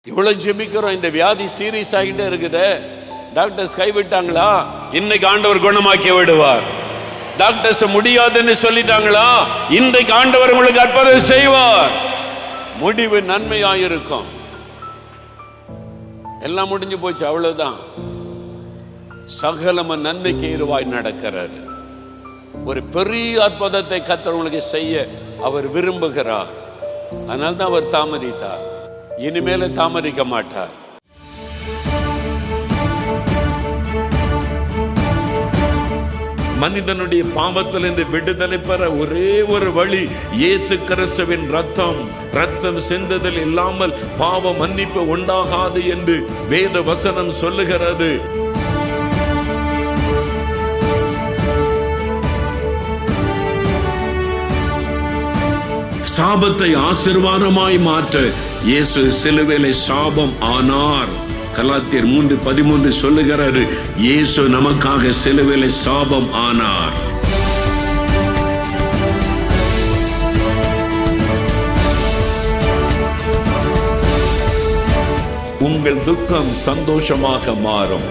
இவ்வளவு ஜெபிக்கிறோம், இந்த வியாதி சீரியஸ் ஆகிட்டே இருக்குது. டாக்டர்ஸ் கைவிட்டாங்களா? இன்னைக்கு ஆண்டவர் குணமாக்கி விடுவார். டாக்டர்ஸ் முடியாதுன்னு சொல்லிட்டாங்களா? இன்றைக்கு ஆண்டவர் உங்களுக்கு அற்புதம் செய்வார். முடிவு நன்மையாயிருக்கும். எல்லாம் முடிஞ்சு போச்சு, அவ்வளவுதான். சகலம நன்மைக்கு ஏதுவாய் நடக்கிறார். ஒரு பெரிய அற்புதத்தை கர்த்தர் உங்களுக்கு செய்ய அவர் விரும்புகிறார். அதனால்தான் அவர் தாமதித்தார். இனிமேல தாமதிக்க மாட்டார். மனிதனுடைய பாவத்திலிருந்து விடுதலை பெற ஒரே ஒரு வழி இயேசு கிறிஸ்துவின் ரத்தம். ரத்தம் சிந்துதல் இல்லாமல் பாவ மன்னிப்பு உண்டாகாது என்று வேத வசனம் சொல்லுகிறது. சாபத்தை ஆசீர்வாதமாய் மாற்ற இயேசு சிலுவையிலே சாபம் ஆனார். கலாத்தியர் 3:13 சொல்லுகிறாரு, இயேசு நமக்காக சிலுவையிலே சாபம் ஆனார். உங்கள் துக்கம் சந்தோஷமாக மாறும்.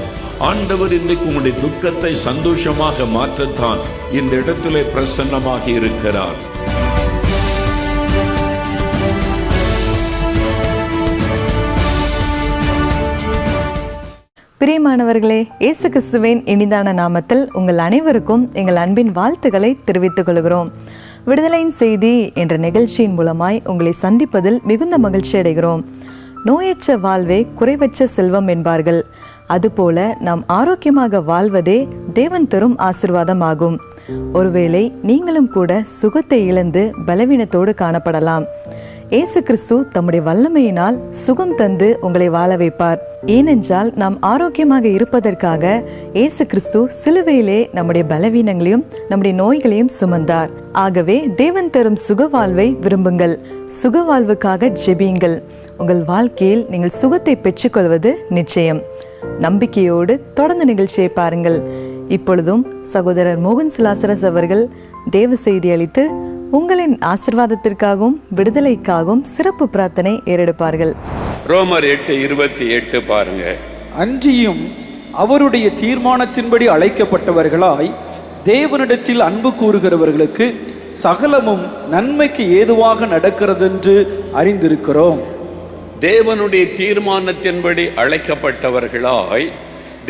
ஆண்டவர் இன்றைக்கு உங்களுடைய துக்கத்தை சந்தோஷமாக மாற்றத்தான் இந்த இடத்திலே பிரசன்னமாக இருக்கிறார். பிரியமானவர்களே, இயேசு கிறிஸ்துவின் இனிதான நாமத்தில் உங்கள் அனைவருக்கும் எங்கள் அன்பின் வாழ்த்துக்களை தெரிவித்துக் கொள்கிறோம். விடுதலையின் செய்தி என்ற நிகழ்ச்சியின் மூலமாய் உங்களை சந்திப்பதில் மிகுந்த மகிழ்ச்சி அடைகிறோம். நோயற்ற வாழ்வே குறைவற்ற செல்வம் என்பார்கள். அதுபோல நாம் ஆரோக்கியமாக வாழ்வதே தேவன் தரும் ஆசீர்வாதமாகும். ஒருவேளை நீங்களும் கூட சுகத்தை இழந்து பலவீனத்தோடு காணப்படலாம். இயேசு கிறிஸ்து தம்முடைய வல்லமையினால் சுகம் தந்து உங்களை வாழ வைப்பார். ஏனென்றால் நாம் ஆரோக்கியமாக இருப்பதற்காக இயேசு கிறிஸ்து சிலுவையிலே நம்முடைய பலவீனங்களையும் நம்முடைய நோய்களையும் சுமந்தார். ஆகவே தேவன் தரும் சுக வாழ்வை விரும்புங்கள். சுக வாழ்வுக்காக ஜெபியுங்கள். உங்கள் வாழ்க்கையில் நீங்கள் சுகத்தை பெற்றுக்கொள்வது நிச்சயம். நம்பிக்கையோடு தொடர்ந்து நிகழ்ச்சியை பாருங்கள். இப்பொழுதும் சகோதரர் மோகன் சிலாசரஸ் அவர்கள் தேவ செய்தி அளித்து உங்களின் ஆசீர்வாதத்திற்காகவும் விடுதலைக்காகவும் சிறப்பு பிரார்த்தனை ஏறெடுப்பார்கள். ரோமர் 8:28 பாருங்க. அன்றியும் அவருடைய தீர்மானத்தின்படி அழைக்கப்பட்டவர்களாய் தேவனிடத்தில் அன்பு கூறுகிறவர்களுக்கு சகலமும் நன்மைக்கு ஏதுவாக நடக்கிறதென்று அறிந்திருக்கிறோம். தேவனுடைய தீர்மானத்தின்படி அழைக்கப்பட்டவர்களாய்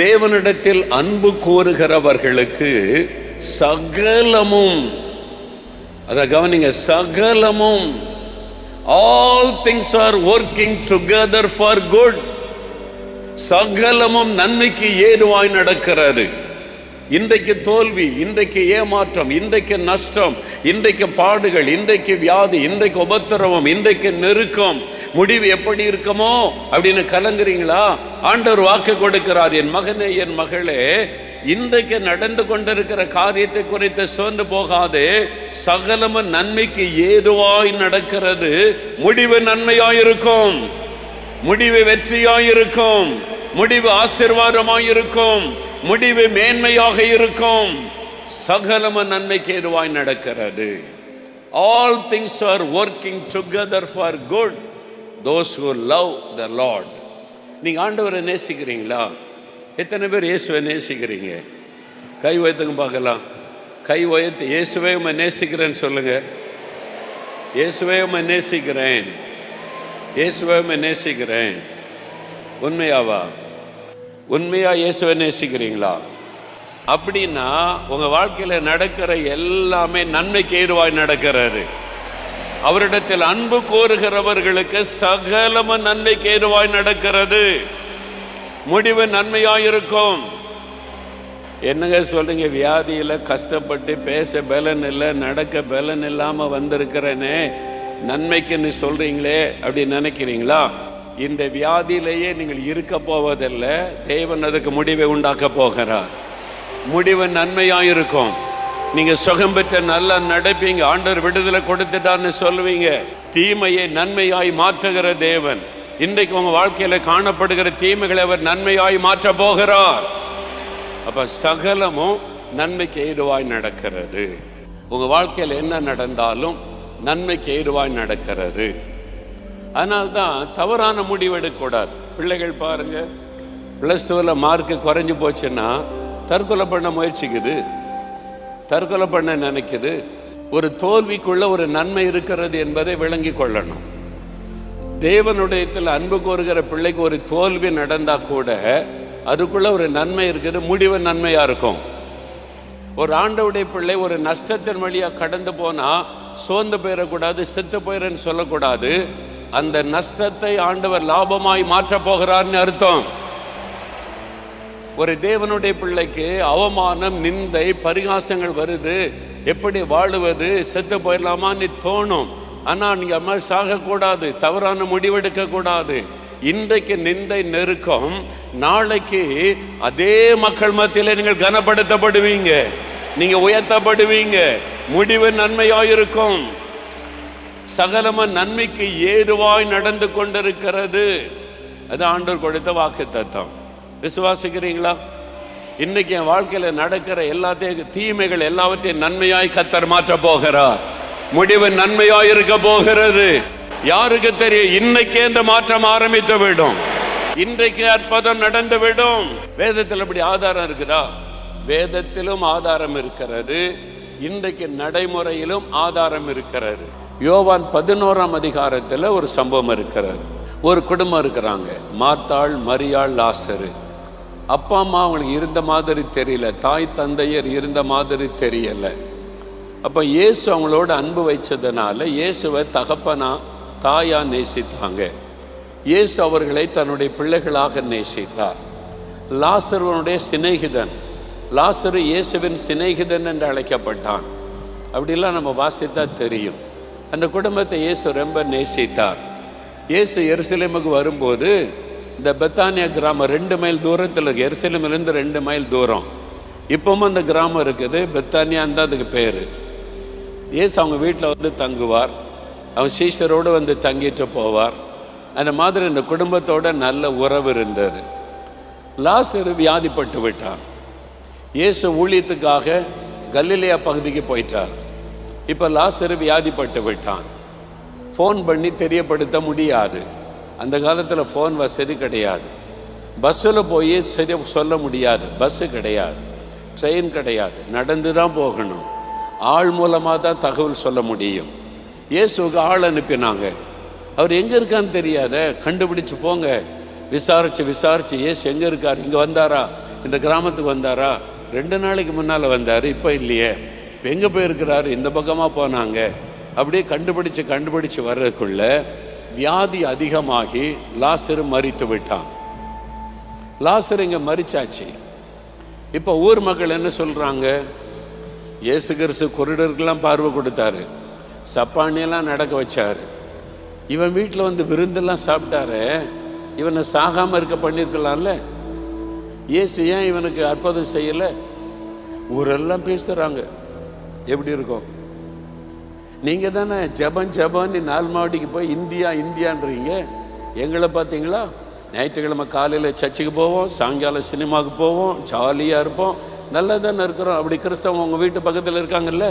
தேவனிடத்தில் அன்பு கூறுகிறவர்களுக்கு சகலமும், அத கவனிங்க, சகலமும், all things are working together for good. சகலமும் நன்மைக்கு ஏதுவாய் நடக்கிறது. இன்றைக்கு தோல்வி, இன்றைக்கு ஏமாற்றம், இன்றைக்கு நஷ்டம், இன்றைக்கு பாடுகள், இன்றைக்கு வியாதி, இன்றைக்கு உபத்திரவம், இன்றைக்கு நெருக்கம், முடிவு எப்படி இருக்குமோ அப்படின்னு கலங்குறீங்களா? ஆண்டவர் வாக்கு கொடுக்கிறார், என் மகனே, என் மகளே, இன்றைக்கு நடந்து கொண்டிருக்கிற காரியத்தை குறித்து சோர்ந்து போகாது. சகலமும் நன்மைக்கு ஏதுவாய் நடக்கிறது. முடிவு நன்மையாயிருக்கும், முடிவு வெற்றியாயிருக்கும், முடிவு ஆசீர்வாதமாயிருக்கும், முடிவு மேன்மையாக இருக்கும். சகலமும் நன்மைக்கு ஏதுவாய் நடக்கிறது. All things are working together for good those who love the Lord. நீங்க ஆண்டவரை நேசிக்கிறீங்களா? எத்தனை பேர் இயேசுவை நேசிக்கிறீங்க? கை உயர்த்துங்க பார்க்கலாம். கை உயர்த்து இயேசுவே உம்மை நேசிக்கிறேன்னு சொல்லுங்க. இயேசுவே உம்மை நேசிக்கிறேன், இயேசுவே உம்மை நேசிக்கிறேன். உண்மையாவா? உண்மையா இயேசுவை நேசிக்கிறீங்களா? அப்படின்னா உங்க வாழ்க்கையில நடக்கிற எல்லாமே நன்மைக்கு ஏதுவாய் நடக்கிறது. அவரிடத்தில் அன்பு கோருகிறவர்களுக்கு சகலமும் நன்மைக்கு ஏதுவாய் நடக்கிறது. முடிவு நன்மையாயிருக்கும். என்னங்க சொல்றீங்க? வியாதியில கஷ்டப்பட்டு பேச பலன் இல்லை, நடக்க பலன் இல்லாம வந்திருக்கிறேனே, நன்மைக்குன்னு சொல்றீங்களே அப்படி நினைக்கிறீங்களா? இந்த வியாதியிலேயே நீங்கள் இருக்க போவதில்லை. தேவன் அதுக்கு முடிவை உண்டாக்க போகிறார். முடிவு நன்மையாயிருக்கும். நீங்க சுகம் பெற்ற நல்லா நடப்பீங்க. ஆண்டவர் விடுதலை கொடுத்துட்டான்னு சொல்லுவீங்க. தீமையை நன்மையாய் மாற்றுகிற தேவன் இன்றைக்கு உங்க வாழ்க்கையில காணப்படுகிற தீமைகளை அவர் நன்மையாய் மாற்ற போகிறார். அப்ப சகலமும் நன்மைக்கு ஏதுவாய் நடக்கிறது. உங்க வாழ்க்கையில என்ன நடந்தாலும் நன்மைக்கு ஏதுவாய் நடக்கிறது. அதனால்தான் தவறான முடிவு எடுக்கக்கூடாது. பிள்ளைகள் பாருங்க, +2 மார்க்கு குறைஞ்சு போச்சுன்னா தற்கொலை பண்ண முயற்சிக்குது, தற்கொலை பண்ண நினைக்குது. ஒரு தோல்விக்குள்ள ஒரு நன்மை இருக்கிறது என்பதை விளங்கி கொள்ளணும். தேவனுடையத்தில் அன்பு கோருகிற பிள்ளைக்கு ஒரு தோல்வி நடந்தா கூட அதுக்குள்ள ஒரு நன்மை இருக்குது, முடிவு நன்மையா இருக்கும். ஒரு ஆண்டவருடைய பிள்ளை ஒரு நஷ்டத்தின் வழியா கடந்து போனா சோர்ந்து போயிடக்கூடாது, செத்து போயிறன்னு சொல்லக்கூடாது. அந்த நஷ்டத்தை ஆண்டவர் லாபமாய் மாற்ற போகிறார்னு அர்த்தம். ஒரு தேவனுடைய பிள்ளைக்கு அவமானம், நிந்தை, பரிகாசங்கள் வருது, எப்படி வாழுவது, செத்து போயிடலாமான்னு தோணும். ஆனா நீங்க அம்மா சாகக்கூடாது, தவறான முடிவெடுக்க கூடாது. இன்றைக்கு நிந்தை, நெருக்கம், நாளைக்கு அதே மக்கள் மத்தியில நீங்கள் கனப்படுத்தப்படுவீங்க, நீங்க உயர்த்தப்படுவீங்க. முடிவு நன்மையாயிருக்கும். சகலமும் நன்மைக்கு ஏதுவாய் நடந்து கொண்டிருக்கிறது. அது ஆண்டவர் கொடுத்த வாக்கு தத்தம். விசுவாசிக்கிறீங்களா? இன்னைக்கு என் வாழ்க்கையில நடக்கிற எல்லாத்தையும், தீமைகள் எல்லாவற்றையும் நன்மையாய் கர்த்தர் மாற்ற போகிறார். முடிவு நன்மையாய் இருக்க போகிறது. யாருக்கு தெரியும்? இன்னைக்கே இந்த மாற்றம் ஆரம்பித்து விடும். இன்றைக்கு அற்புதம் நடந்து விடும். வேதத்தில் அப்படி ஆதாரம் இருக்குதா? வேதத்திலும் ஆதாரம் இருக்கிறது, இன்றைக்கு நடைமுறையிலும் ஆதாரம் இருக்கிறது. யோவான் 11ஆம் அதிகாரத்தில் ஒரு சம்பவம் இருக்கிறது. ஒரு குடும்பம் இருக்கிறாங்க, மார்த்தாள், மரியாள், லாசரு. அப்பா அம்மா அவங்களுக்கு இருந்த மாதிரி தெரியல, தாய் தந்தையர் இருந்த மாதிரி தெரியல. அப்போ இயேசு அவங்களோட அன்பு வைச்சதுனால இயேசுவை தகப்பனா தாயா நேசித்தாங்க. இயேசு அவர்களை தன்னுடைய பிள்ளைகளாக நேசித்தார். லாசருவனுடைய சிநேகிதன், லாசரு இயேசுவின் சிநேகிதன் என்று அழைக்கப்பட்டான். அப்படிலாம் நம்ம வாசித்தா தெரியும். அந்த குடும்பத்தை இயேசு ரொம்ப நேசித்தார். இயேசு எருசலேமுக்கு வரும்போது இந்த பெத்தானியா கிராமம் 2 மைல் தூரத்தில் இருக்கு. எருசலேமிலிருந்து 2 மைல் தூரம். இப்பவும் அந்த கிராமம் இருக்குது, பெத்தானியான்னு தான் அதுக்கு பேர். இயேசு அவங்க வீட்டில் வந்து தங்குவார், அவன் சீஷரோடு வந்து தங்கிட்டு போவார். அந்த மாதிரி இந்த குடும்பத்தோட நல்ல உறவு இருந்தது. லாசரு வியாதிப்பட்டு விட்டான். இயேசு ஊழியத்துக்காக கலிலேயா பகுதிக்கு போயிட்டார். இப்போ லாசரு வியாதிப்பட்டு விட்டான். ஃபோன் பண்ணி தெரியப்படுத்த முடியாது. அந்த காலத்தில் ஃபோன் வசதி கிடையாது. பஸ்ஸில் போய் சரி சொல்ல முடியாது, பஸ்ஸு கிடையாது, ட்ரெயின் கிடையாது, நடந்து தான் போகணும். ஆள் மூலமாக தான் தகவல் சொல்ல முடியும். இயேசுக்கு ஆள் அனுப்பினாங்க. அவர் எங்கே இருக்கான்னு தெரியாத, கண்டுபிடிச்சு போங்க. விசாரிச்சு இயேசு எங்கே இருக்கார், இங்கே வந்தாரா, இந்த கிராமத்துக்கு வந்தாரா, 2 நாளைக்கு முன்னால் வந்தார், இப்போ இல்லையே, இப்போ எங்கே போயிருக்கிறாரு, இந்த பக்கமாக போனாங்க. அப்படியே கண்டுபிடிச்சு வர்றதுக்குள்ள வியாதி அதிகமாகி லாசரு மரித்து விட்டான். லாசரு இங்கே மரிச்சாச்சு. இப்போ ஊர் மக்கள் என்ன சொல்கிறாங்க? இயேசு கிறிஸ்து குருடருக்கெல்லாம் பார்வை கொடுத்தாரு, சப்பானியெல்லாம் நடக்க வச்சாரு, இவன் வீட்டில் வந்து விருந்தெல்லாம் சாப்பிட்டாரு, இவனை சாகாமல் இருக்க பண்ணியிருக்கலாம்ல, இயேசு ஏன் இவனுக்கு அற்புதம் செய்யலை? ஊரெல்லாம் பேசுகிறாங்க. எப்படி இருக்கும்? நீங்கள் தானே ஜபன்னு 4 மாவட்டிக்கு போய் இந்தியான்றீங்க. எங்களை பார்த்தீங்களா? ஞாயிற்றுக்கிழமை காலையில் சர்ச்சுக்கு போவோம், சாயங்காலம் சினிமாவுக்கு போவோம், ஜாலியாக இருப்போம், நல்லா தானே இருக்கிறோம். அப்படி கிறிஸ்தவங்க உங்கள் வீட்டு பக்கத்தில் இருக்காங்கல்ல,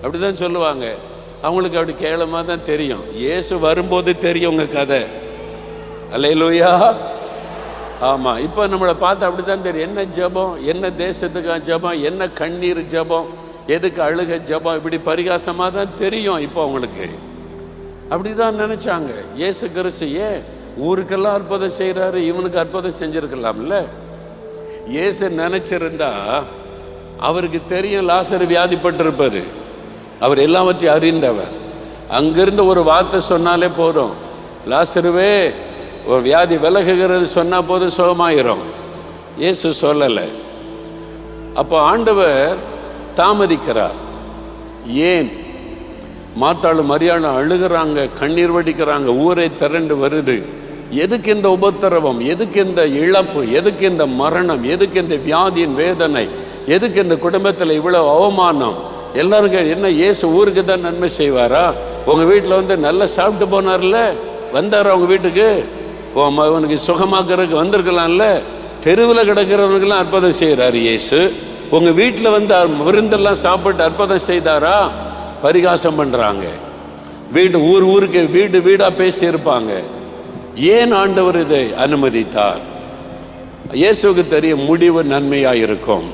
அப்படி தான் சொல்லுவாங்க. அவங்களுக்கு அப்படி கேவலமாக தான் தெரியும். இயேசு வரும்போது தெரியும் உங்கள் கதை. அல்லேலூயா. ஆமாம், இப்போ நம்மளை பார்த்து அப்படி தான் தெரியும். என்ன ஜபம், என்ன தேசத்துக்காக ஜபம், என்ன கண்ணீர் ஜபம், எதுக்கு அழுக ஜபம், இப்படி பரிகாசமாக தான் தெரியும். இப்போ அவங்களுக்கு அப்படி தான் நினச்சாங்க. இயேசு கிறிஸ்து ஏன் ஊருக்கெல்லாம் அற்புதம் செய்கிறாரு, இவனுக்கு அற்புதம் செஞ்சுருக்கலாம்ல. இயேசு நினச்சிருந்தா அவருக்கு தெரியும் லாசரு வியாதிப்பட்டிருப்பது. அவர் எல்லாவற்றையும் அறிந்தவர். அங்கிருந்து ஒரு வார்த்தை சொன்னாலே போதும், லாசருவே ஒரு வியாதி விலகுகிறது சொன்னால் போதும், சுகமாயிரும். இயேசு சொல்லலை. அப்போ ஆண்டவர் தாமதிக்கிறார். ஏன்? மாத்தாளும் மரியாளும் அழுகிறாங்க, கண்ணீர் வடிக்கிறாங்க, ஊரை திரண்டு வருது. எதுக்கு இந்த உபத்திரவம், எதுக்கு இந்த இழப்பு, எதுக்கு இந்த மரணம், எதுக்கு இந்த வியாதியின் வேதனை, எதுக்கு இந்த குடும்பத்தில் இவ்வளவு அவமானம்? எல்லாருக்கும் என்ன, இயேசு ஊருக்கு தான் நன்மை செய்வாரா? உங்கள் வீட்டில் வந்து நல்லா சாப்பிட்டு போனார்ல, வந்தாரா உங்கள் வீட்டுக்கு? அவனுக்கு சுகமாக்குறதுக்கு வந்திருக்கலாம்ல. தெருவில் கிடக்கிறவனுக்கெல்லாம் அற்புதம் செய்கிறார் இயேசு. உங்கள் வீட்டில் வந்து விருந்தெல்லாம் சாப்பிட்டு அற்புதம் செய்தாரா? பரிகாசம் பண்ணுறாங்க. ஊருக்கு வீடு வீடா பேசி இருப்பாங்க. ஏன் ஆண்டவர் இதை அனுமதித்தார்? இயேசுக்கு தெரியும் முடிவு நன்மையா இருக்கும்.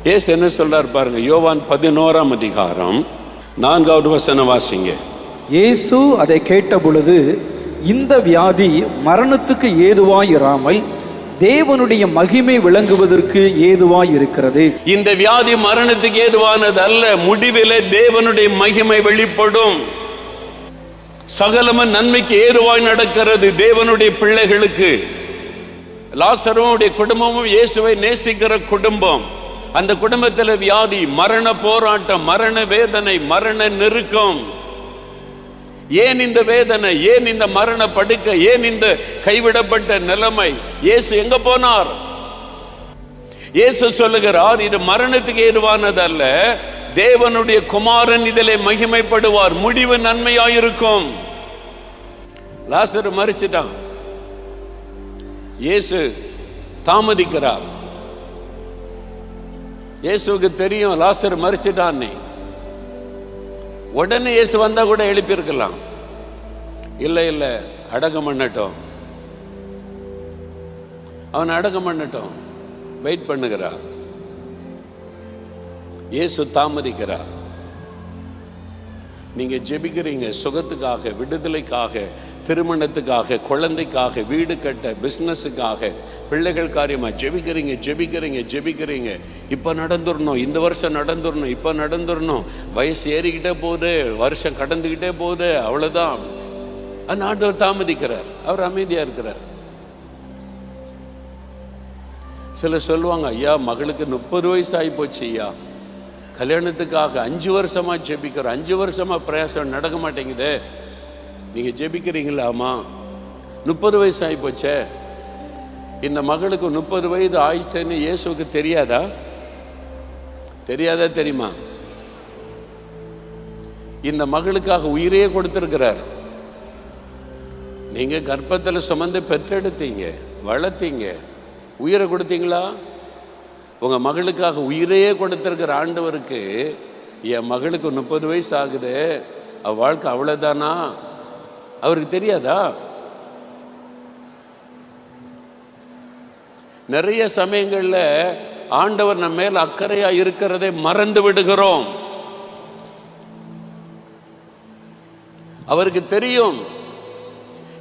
இயேசு என்ன சொல்றார் பாருங்க, யோவான் 11ஆம் அதிகாரம் 4வது வசனம் வாசிங்க. இயேசு அதை கேட்ட பொழுது, இந்த வியாதி மரணத்துக்கு ஏதுவாய் இராமல் தேவனுடைய மகிமை விளங்குவதற்கு ஏதுவாய் இருக்கிறது. இந்த வியாதி மரணத்துக்கு ஏதுவானது அல்ல, முடிவிலே தேவனுடைய மகிமை வெளிப்படும். சகலமும் நன்மைக்கு ஏதுவாய் நடக்கிறது தேவனுடைய பிள்ளைகளுக்கு. லாசருடைய குடும்பமும் இயேசுவை நேசிக்கிற குடும்பம். அந்த குடும்பத்தில் வியாதி, மரண போராட்டம், மரண வேதனை, மரண நெருக்கம். ஏன் இந்த வேதனை? ஏன் இந்த மரண படுக்கை? ஏன் இந்த கைவிடப்பட்ட நிலைமை? இயேசு எங்க போனார்? இயேசு சொல்லுகிறார், இது மரணத்துக்கு ஏதுவானது அல்ல, தேவனுடைய குமாரன் இதிலே மகிமைப்படுவார், முடிவு நன்மையாயிருக்கும். லாசரு மரிச்சிட்டான், இயேசு தாமதிக்கிறார். இயேசுக்கு தெரியும் லாசரு மரிச்சிட்டான். உடனே இயேசு வந்தா கூட எழுப்பியிருக்கலாம். இல்ல இல்ல, அடக்கம் பண்ணட்டும், அவன் அடக்கம் பண்ணட்டும், வெயிட் பண்ணுகிறார். இயேசு தாமதிக்கிறார். நீங்க ஜெபிக்கிறீங்க சுகத்துக்காக, விடுதலைக்காக, திருமணத்துக்காக, குழந்தைக்காக, வீடு கட்ட, பிசினஸுக்காக, பிள்ளைகள் காரியமா ஜெபிக்கிறீங்க ஜெபிக்கிறீங்க ஜெபிக்கிறீங்க. இப்ப நடந்துடணும், இந்த வருஷம் நடந்துடணும், இப்ப நடந்துடணும். வயசு ஏறிக்கிட்டே போகுது, வருஷம் கடந்துகிட்டே போகுது, அவ்வளவுதான். அந்த ஆண்டவர் தாமதிக்கிறார், அவர் அமைதியா இருக்கிறார். சிலர் சொல்லுவாங்க, ஐயா மகளுக்கு 30 வயசு ஆகி போச்சு ஐயா, கல்யாணத்துக்காக 5 வருஷமா ஜெபிக்கிறோம், 5 வருஷமா பிரயாசம் நடக்க மாட்டேங்குது. நீங்க ஜெபிக்கிறீங்களா? ஆமா. 30 வயசு ஆகி போச்சே. இந்த மகளுக்கு 30 வயது ஆயிடுச்சுன்னு இயேசுக்கு தெரியாதா? தெரியாதா? தெரியுமா? இந்த மகளுக்காக உயிரையே கொடுத்திருக்கிறார். நீங்க கர்ப்பத்தில் சுமந்து பெற்றெடுத்தீங்க, வளர்த்தீங்க, உயிரை கொடுத்தீங்களா? உங்க மகளுக்காக உயிரையே கொடுத்திருக்கிற ஆண்டவருக்கு, என் மகளுக்கு 30 வயசு ஆகுது, அவ வாழ்க்கை அவ்வளவுதானா? அவருக்கு தெரியாதா? நிறைய சமயங்கள்ல ஆண்டவர் நம்ம மேல் அக்கறையா இருக்கிறதை மறந்து விடுகிறோம். அவருக்கு தெரியும்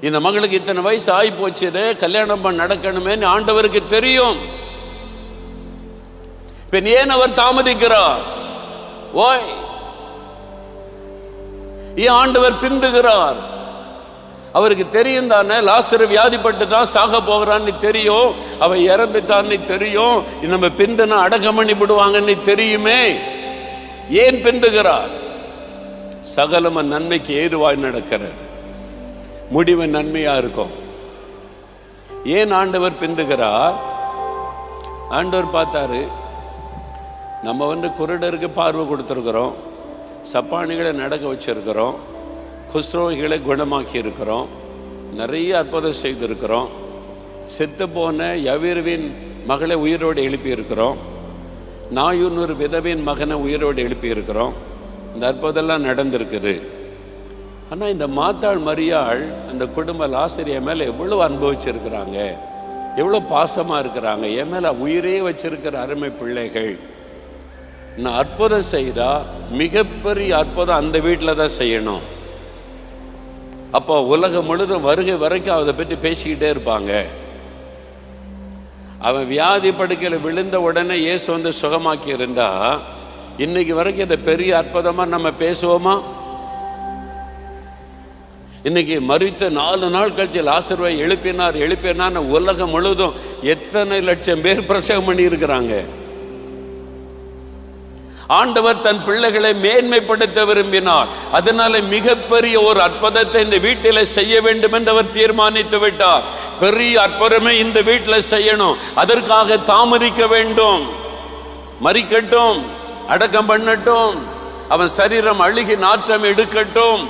இந்த மகளுக்கு இத்தனை வயசு ஆகி போச்சு, கல்யாணம் நடக்கணுமே ஆண்டவருக்கு தெரியும். ஏன் அவர் தாமதிக்கிறார்? ஓய், ஏன் ஆண்டவர் பிந்துகிறார்? அவருக்கு தெரியும் தானே, லாசரு வியாதிப்பட்டுதான் சாக போகிறான்னு தெரியும், அவ இறந்துட்டான்னு தெரியும், நம்ம பிந்துனா அடக்கம் பண்ணி விடுவாங்கன்னு தெரியுமே. ஏன் பிந்துகிறார்? சகலம நன்மைக்கு ஏதுவாய் நடக்கிறது, முடிவு நன்மையா இருக்கும். ஏன் ஆண்டவர் பிந்துகிறார்? ஆண்டவர் பார்த்தாரு, நம்ம குருடருக்கு பார்வை கொடுத்துருக்கிறோம், சப்பானிகளை நடக்க வச்சிருக்கிறோம், குஷ்ரோகிகளை குணமாக்கி இருக்கிறோம், நிறைய அற்புதம் செய்திருக்கிறோம், செத்து போன யவீருவின் மகளை உயிரோடு எழுப்பி இருக்கிறோம், நாயூனூர் விதவின் மகனை உயிரோடு எழுப்பி இருக்கிறோம். இந்த அற்புதம்லாம் நடந்திருக்குது. ஆனால் இந்த மாத்தாள் மரியாள் அந்த குடும்ப லாசரிய மேலே எவ்வளோ அனுபவிச்சிருக்கிறாங்க, எவ்வளோ பாசமாக இருக்கிறாங்க, என் மேலே உயிரே வச்சிருக்கிற அருமை பிள்ளைகள். நான் அற்புதம் செய்தா மிகப்பெரிய அற்புதம் அந்த வீட்டில் தான் செய்யணும். அப்போ உலகம் முழுதும் வருகை வரைக்கும் அதை பற்றி பேசிக்கிட்டே இருப்பாங்க. அவன் வியாதி படுக்கையில் விழுந்த உடனே இயேசு சுகமாக்கி இருந்தா இன்னைக்கு வரைக்கும் இதை பெரிய அற்புதமா நம்ம பேசுவோமா? இன்னைக்கு மரித்த 4 நாள் கழிச்சு லாசருவை எழுப்பினார் உலகம் முழுவதும் எத்தனை லட்சம் பேர் பிரசவம் பண்ணி இருக்கிறாங்க. ஆண்டவர் தன் பிள்ளைகளை மேன்மைப்படுத்த விரும்பினார். அதனால மிகப்பெரிய ஒரு அற்புதத்தை இந்த வீட்டில் செய்ய வேண்டும் என்று அவர் தீர்மானித்து விட்டார். பெரிய அற்புதமே இந்த வீட்டில் செய்யணும், அதற்காக தாமதிக்க வேண்டும். மரிக்கட்டும், அடக்கம் பண்ணட்டும், அவன் சரீரம் அழுகி நாற்றம் எடுக்கட்டும்,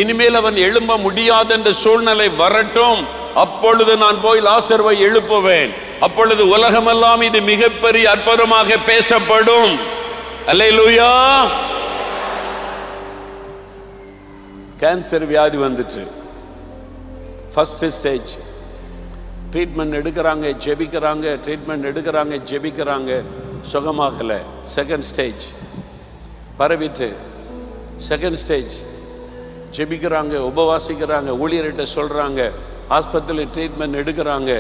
இனிமேல் அவன் எழும்ப முடியாது என்ற சூழ்நிலை வரட்டும். அப்பொழுது நான் போய் லாசருவை எழுப்புவேன். அப்பொழுது உலகமெல்லாம் இது மிகப்பெரிய அற்புதமாக பேசப்படும். அல்லேலூயா. கேன்சர் வியாதி வந்துச்சு. First stage. ட்ரீட்மெண்ட் எடுக்கிறாங்க, ஜெபிக்கிறாங்க, ட்ரீட்மெண்ட் எடுக்கிறாங்க, ஜெபிக்கிறாங்க, சுகமாகலை. செகண்ட் ஸ்டேஜ் பரவிட்டு. செகண்ட் ஸ்டேஜ் ஜெபிக்கிறாங்க, உபவாசிக்கிறாங்க, ஊழியர்கிட்ட சொல்கிறாங்க, ஆஸ்பத்திரியில் ட்ரீட்மெண்ட் எடுக்கிறாங்க,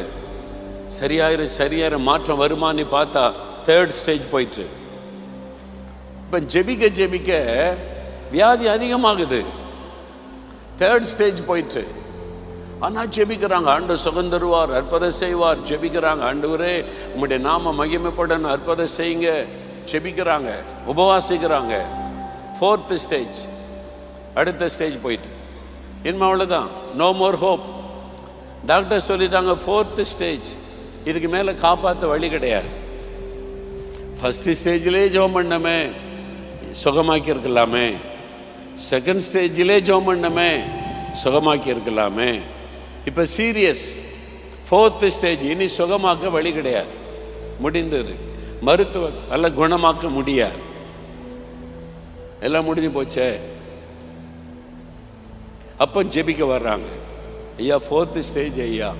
சரியாயிர மாற்றம் வருமானு பார்த்தா தேர்ட் ஸ்டேஜ் போயிட்டு. இப்போ ஜெபிக்க வியாதி அதிகமாகுது. தேர்ட் ஸ்டேஜ் போயிட்டு. ஆனால் ஜெபிக்கிறாங்க, ஆண்டவர் சுகம் தருவார், அற்புதம் செய்வார். ஜெபிக்கிறாங்க, ஆண்டவரே உம்முடைய நாம மகிமைப்படணும், அற்புதம் செய்யுங்க. ஜெபிக்கிறாங்க, உபவாசிக்கிறாங்க. ஃபோர்த் ஸ்டேஜ், அடுத்த ஸ்டேஜ் போயிட்டு. இனிமே அவ்வளோதான், நோ மோர் ஹோப். டாக்டர் சொல்லிட்டாங்க ஃபோர்த் ஸ்டேஜ், இதுக்கு மேலே காப்பாற்ற வழி கிடையாது. ஃபர்ஸ்ட் ஸ்டேஜிலே ஜெபம் பண்ணமே, சுகமாக்கி இருக்கலாமே. செகண்ட் ஸ்டேஜிலே ஜெபம் பண்ணமே, சுகமாக்கி இருக்கலாமே. இப்போ சீரியஸ் ஃபோர்த் ஸ்டேஜ், இனி சுகமாக்க வழி கிடையாது, முடிந்தது. மருத்துவம் அல்ல குணமாக்க முடியாது, எல்லாம் முடிஞ்சு போச்சே. அப்போ ஜெபிக்க வர்றாங்க, ஐயா ஃபோர்த் ஸ்டேஜ் ஐயா,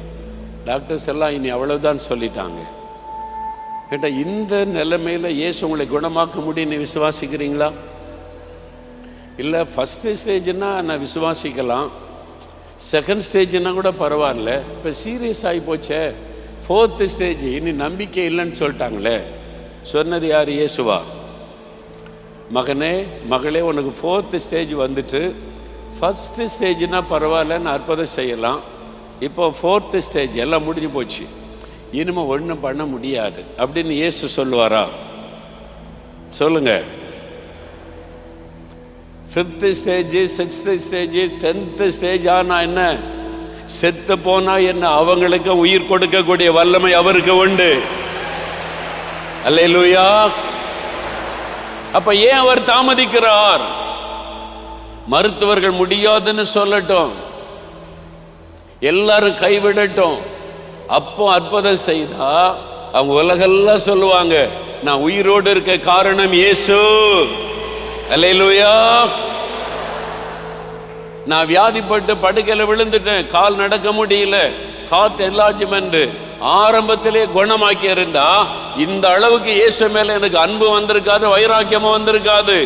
டாக்டர்ஸ் எல்லாம் இனி அவ்வளவுதான் சொல்லிட்டாங்க. கேட்டால் இந்த நிலைமையில் இயேசு உங்களை குணமாக்க முடியும்னு விசுவாசிக்கிறீங்களா? இல்லை ஃபர்ஸ்ட் ஸ்டேஜ்னா நான் விசுவாசிக்கலாம், செகண்ட் ஸ்டேஜ்னா கூட பரவாயில்ல, இப்போ சீரியஸ் ஆகி போச்சே, ஃபோர்த்து ஸ்டேஜ் இனி நம்பிக்கை இல்லைன்னு சொல்லிட்டாங்களே. சொன்னது யார்? இயேசுவா? மகனே மகளே, உனக்கு ஃபோர்த்து ஸ்டேஜ் வந்துட்டு, ஃபர்ஸ்ட் ஸ்டேஜ்னா பரவாயில்ல, நான் அற்புதம் செய்யலாம், இப்போ ஃபோர்த்து ஸ்டேஜ் எல்லாம் முடிஞ்சு போச்சு, இனிமேல் ஒன்றும் பண்ண முடியாது அப்படின்னு இயேசு சொல்லுவாரா? சொல்லுங்க. Fifth stage, sixth stage, 10th stage ஆனா என்ன? செத்து போனா என்ன? அவங்களுக்கு உயிர் கொடுக்கக்கூடிய வல்லமை அவருக்கு உண்டு. அல்லேலூயா. அப்ப ஏன் அவர் தாமதிக்கிறார்? மருத்துவர்கள் முடியாதுன்னு சொல்லட்டும், எல்லாரும் கைவிடட்டும், அப்போ அற்புதம் செய்தா அவங்க உலகெல்லாம் சொல்லுவாங்க, நான் உயிரோடு இருக்க காரணம் இயேசு. அல்லேலூயா. நான் வியாதிப்பட்டு படுக்கையில விழுந்துட்டேன், கால் நடக்க முடியல, ஹார்ட் என்லார்ஜ்மெண்ட், ஆரம்பத்திலே குணமாக்கி இருந்தா இந்த அளவுக்கு இயேசு மேல எனக்கு அன்பு வந்திருக்காது, வைராக்கியமும் வந்திருக்காது.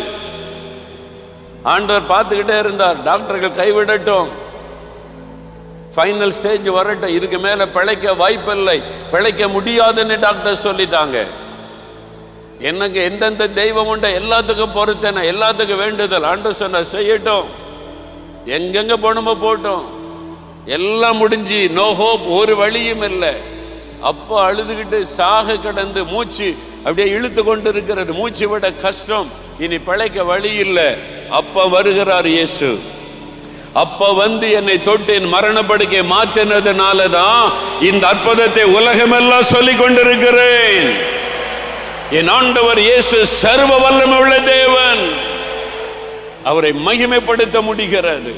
ஆண்டவர் பார்த்துக்கிட்டே இருந்தார், டாக்டர்கள் கைவிடட்டும், ஃபைனல் ஸ்டேஜ் வரட்டும், இதுக்கு மேல பிழைக்க வாய்ப்பில்லை, பிழைக்க முடியாதுன்னு டாக்டர் சொல்லிட்டாங்க. எனக்கு எந்தெந்த தெய்வம் உண்டோ எல்லாத்துக்கும் பொறுத்தேன, எல்லாத்துக்கும் வேண்டுதல். ஆண்டவர் சொன்ன செய்யட்டும், எங்கெங்க போனமோ போட்டோம், எல்லாம் முடிஞ்சு, நோ ஹோப், ஒரு வழியும் இல்லை. அப்போ அழுதுகிட்டு சாக கடந்து மூச்சு அப்படியே இழுத்து கொண்டு இருக்கிறது, மூச்சு விட கஷ்டம், இனி பிழைக்க வழி இல்லை. அப்ப வருகிறார் இயேசு. அப்ப வந்து என்னை தொட்டு என் மரணப்படுக்கை மாற்றினதுனாலதான் இந்த அற்புதத்தை உலகமெல்லாம் சொல்லிக் கொண்டிருக்கிறேன். என் ஆண்டவர் இயேசு சர்வ வல்லமை உள்ள தேவன், அவரை மகிமைப்படுத்த முடிகிறது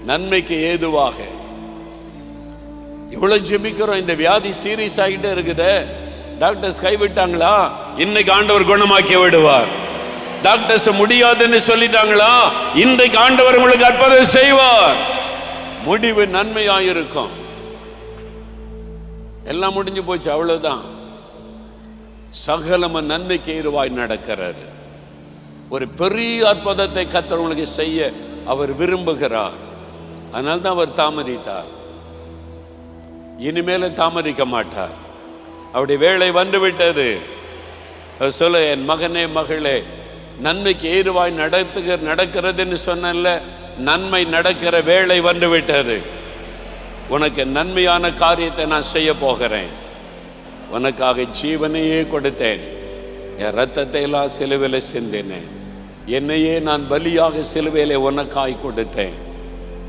நன்மைக்கு ஏதுவாக. இவ்வளவு ஜெபிக்கிறோம், இந்த வியாதி சீரியஸ் ஆகிட்டே இருக்குது. டாக்டர்ஸ் கைவிட்டாங்களா? இன்னைக்கு ஆண்டவர் குணமாக்கி விடுவார். டாக்டர்ஸ் முடியாதுன்னு சொல்லிட்டாங்களா? இன்றைக்கு ஆண்டவர் உங்களுக்கு அற்புதம் செய்வார். முடிவு நன்மையாயிருக்கும். எல்லாம் முடிஞ்சு போச்சு, அவ்வளவுதான். சகலம நன்மைக்கு ஏதுவாய் நடக்கிறது. ஒரு பெரிய அற்புதத்தை கர்த்தர் உங்களுக்கு செய்ய அவர் விரும்புகிறார். அதனால்தான் அவர் தாமதித்தார். இனிமேல தாமதிக்க மாட்டார். அவருடைய வேலை வந்து விட்டது. சொல்ல, என் மகனே மகளே, நன்மைக்கு ஏதுவாய் நடக்கிறதுன்னு சொன்னல, நன்மை நடக்கிற வேலை வந்து விட்டது. உனக்கு நன்மையான காரியத்தை நான் செய்ய போகிறேன். உனக்காக ஜீவனையே கொடுத்தேன், என் ரத்தத்தை எல்லாம் சிலுவையில் சிந்தினேன், என்னையே நான் பலியாக சிலுவையிலே உனக்காய் கொடுத்தேன்.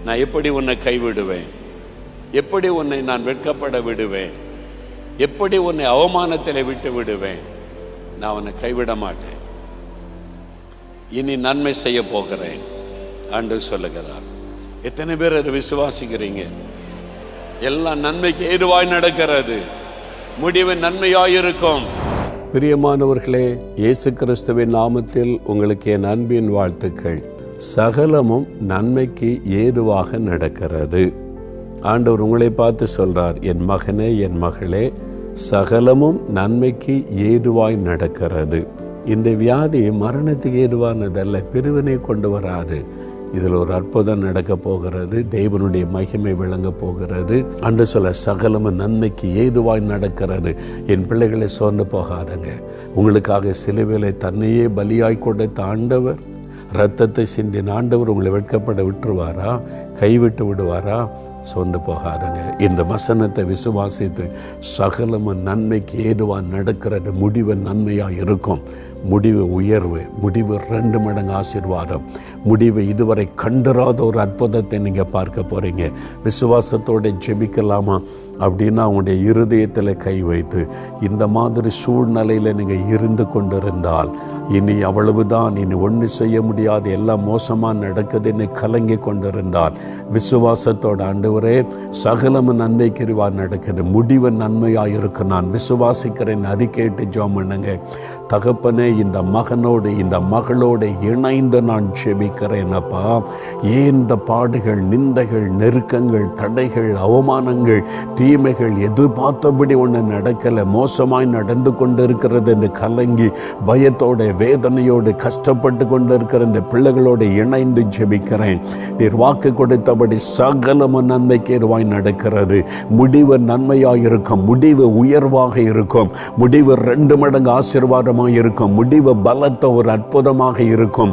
நான் எப்படி உன்னை கைவிடுவேன்? எப்படி உன்னை நான் வெட்கப்பட விடுவேன்? எப்படி உன்னை அவமானத்தில் விட்டு விடுவேன்? நான் உன்னை கைவிட மாட்டேன். இனி நன்மை செய்ய போகிறேன் ஆண்டவர் சொல்லுகிறார். எத்தனை பேர் அதை விசுவாசிக்கிறீங்க? எல்லாம் நன்மைக்கு ஏதுவாய் நடக்கிறது, முடிவு நன்மையாயிருக்கும். பிரியமானவர்களே, இயேசு கிறிஸ்துவின் நாமத்தில் உங்களுக்கு என் அன்பின் வாழ்த்துக்கள். சகலமும் நன்மைக்கு ஏதுவாக நடக்கிறது. ஆண்டவர் உங்களை பார்த்து சொல்றார், என் மகனே, என் மகளே, சகலமும் நன்மைக்கு ஏதுவாய் நடக்கிறது. இந்த வியாதி மரணத்துக்கு ஏதுவானதல்ல, பிரிவினை கொண்டு வராது. இதில் ஒரு அற்புதம் நடக்க போகிறது, தேவனுடைய மகிமை விளங்க போகிறது. அன்று சொல்ல சகலமும் நன்மைக்கு ஏதுவாய் நடக்கிறது. என் பிள்ளைகளை சோர்ந்து போகாதங்க. உங்களுக்காக சிலுவையிலே தன்னையே பலியாய் கொடுத்த ஆண்டவர், இரத்தத்தை சிந்தின ஆண்டவர் உங்களை வெட்கப்பட விட்டுருவாரா? கைவிட்டு விடுவாரா? சோர்ந்து போகாதங்க. இந்த வசனத்தை விசுவாசித்து சகலமும் நன்மைக்கு ஏதுவாக நடக்கிறது. முடிவு நன்மையாக இருக்கும். முடிவு உயர்வு, முடிவு 2 மடங்கு ஆசீர்வாதம், முடிவு இதுவரை கண்டராத ஒரு அற்புதத்தை நீங்கள் பார்க்க போகிறீங்க. விசுவாசத்தோடு ஜெபிக்கலாமா? அப்படின்னா உங்களுடைய இருதயத்தில் கை வைத்து இந்த மாதிரி சூழ்நிலையில் நீங்கள் இருந்து கொண்டிருந்தால், இனி அவ்வளவுதான், இனி ஒன்று செய்ய முடியாது, எல்லாம் மோசமாக நடக்குதுன்னு கலங்கி கொண்டிருந்தால், விசுவாசத்தோட ஆண்டவரே சகலமும் நன்மைக்குரிவா நடக்குது, முடிவு நன்மையாக இருக்கு, நான் விசுவாசிக்கிறேன் அறிக்கையிட்டு ஜெபம் பண்ணுங்க. தகப்பனே, இந்த மகனோடு இந்த மகளோடு இணைந்து நான் ஜெபிக்கிறேன் அப்பா. ஏன் இந்த பாடுகள், நிந்தைகள், நெருக்கங்கள், தடைகள், அவமானங்கள், தீமைகள் எதிர்பார்த்தபடி ஒன்று நடக்கலை, மோசமாய் நடந்து கொண்டு இருக்கிறது என்று கலங்கி பயத்தோட வேதனையோடு கஷ்டப்பட்டு கொண்டு இருக்கிற இந்த பிள்ளைகளோடு இணைந்து ஜெபிக்கிறேன். நீர் வாக்கு கொடுத்தபடி சகலமும் நன்மைக்கு ஏதுவாய் நடக்கிறது. முடிவு நன்மையாக இருக்கும், முடிவு உயர்வாக இருக்கும், முடிவு 2 மடங்கு ஆசீர்வாதமாக இருக்கும், முடிவு பலத்த ஒரு அற்புதமாக இருக்கும்.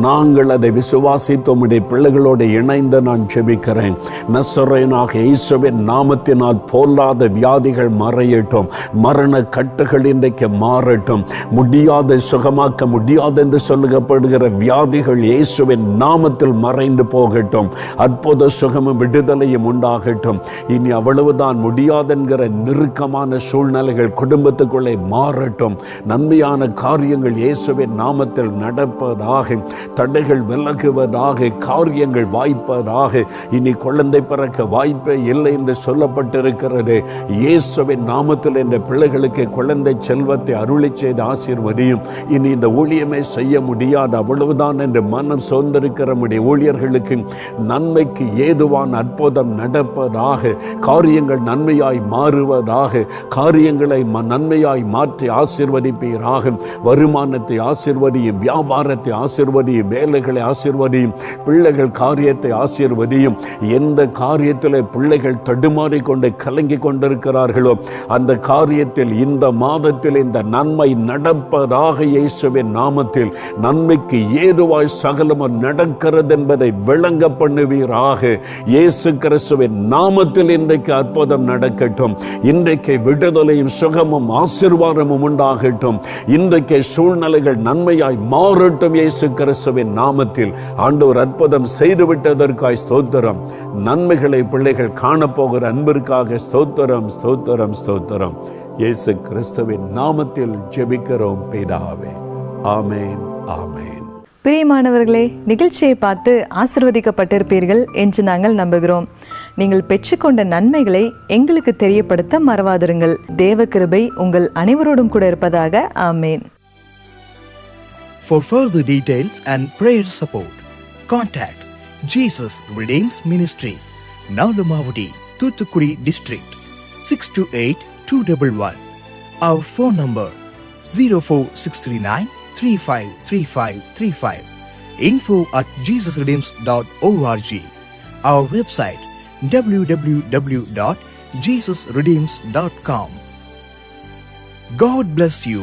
நாங்கள் அதை விசுவாசித்து உம்முடைய பிள்ளைகளோடு இணைந்து நான் ஜெபிக்கிறேன். நசரேயனாக இயேசுவின் நாமத்தினால் போலாத வியாதிகள் மறையட்டும், மரண கட்டுகள் இன்றைக்கு மாறட்டும், முடியாத சுகமாக்க முடியாது என்று சொல்லப்படுகிற வியாதிகள் இயேசுவின் நாமத்தில் மறைந்து போகட்டும், அற்புத சுகமும் விடுதலையும் உண்டாகட்டும். இனி அவ்வளவுதான், முடியாதென்கிற நெருக்கமான சூழ்நிலைகள் குடும்பத்துக்குள்ளே மாறட்டும், நன்மையான காரியங்கள் இயேசுவின் நாமத்தில் நடப்பதாக, தடைகள் விலகுவதாக, காரியங்கள் வாய்ப்பதாக. இனி குழந்தை பிறக்க வாய்ப்பே இல்லை என்று சொல்லப்பட்டிருக்கிறது. இயேசுவின் நாமத்தில் இந்த பிள்ளைகளுக்கு குழந்தை செல்வத்தை அருளி செய்து ஆசீர்வதியும். இனி இந்த ஊழியமே செய்ய முடியாது, அவ்வளவுதான் என்று மனம் சோர்ந்திருக்கிற நம்முடைய ஊழியர்களுக்கு நன்மைக்கு ஏதுவான அற்புதம் நடப்பதாக, காரியங்கள் நன்மையாய் மாறுவதாக, காரியங்களை நன்மையாய் மாற்றி ஆசீர்வதிப்பீராக. வருமானத்தை ஆசீர்வதியும், வியாபாரத்தை ஆசீர்வதியும், வேலைகளை ஆசீர்வதியும், பிள்ளைகள் காரியத்தை ஆசீர்வதியும். எந்த காரியத்தில் பிள்ளைகள் தடுமாறிக்கொண்டு கலங்கி கொண்டிருக்கிறார்களோ அந்த காரியத்தில் இந்த மாதத்தில் இந்த நன்மை நடப்பதாக. இயேசுவின் நாமத்தில் நன்மைக்கு ஏதுவாய் சகலமும் நடக்கிறது என்பதை விளங்க பண்ணுவீராக. இயேசு கிறிஸ்துவின் நாமத்தில் இன்றைக்கு அற்புதம் நடக்கட்டும். இன்றைக்கு விடுதலையும் சுகமும் ஆசீர்வாதமும் உண்டாகட்டும். இன்றைக்கு சூழ்நிலைகள் நன்மையாய் மாறட்டும். இயேசு கிறிஸ்துவின் நாமத்தில் ஆண்டவர் அற்புதம் செய்துவிட்டதற்காய் ஸ்தோத்திரம். நன்மைகளை பிள்ளைகள் காணப்போகிற அன்பிற்காக ஸ்தோத்திரம், ஸ்தோத்திரம், ஸ்தோத்திரம். இயேசு கிறிஸ்துவின் நாமத்தில் ஜெபிக்கிறோம் பிதாவே. ஆமென், ஆமென். பிரியமானவர்களே, நிகழ்ச்சியை பார்த்து ஆசீர்வதிக்கப்பட்டிருப்பீர்கள் என்று நாங்கள் நம்புகிறோம். நீங்கள் பெற்றுக்கொண்ட நன்மைகளை எங்களுக்கு தெரியப்படுத்த மறவாதிருங்கள். தேவ கிருபை உங்கள் அனைவரோடும் கூட இருப்பதாக. ஆமென். For further details and prayer support, contact Jesus Redeems Ministries, Navlamavudi, Thuthukudi District, 628-211. Our phone number 04639 353535. info@jesusredeems.org. Our website www.jesusredeems.com. God bless you.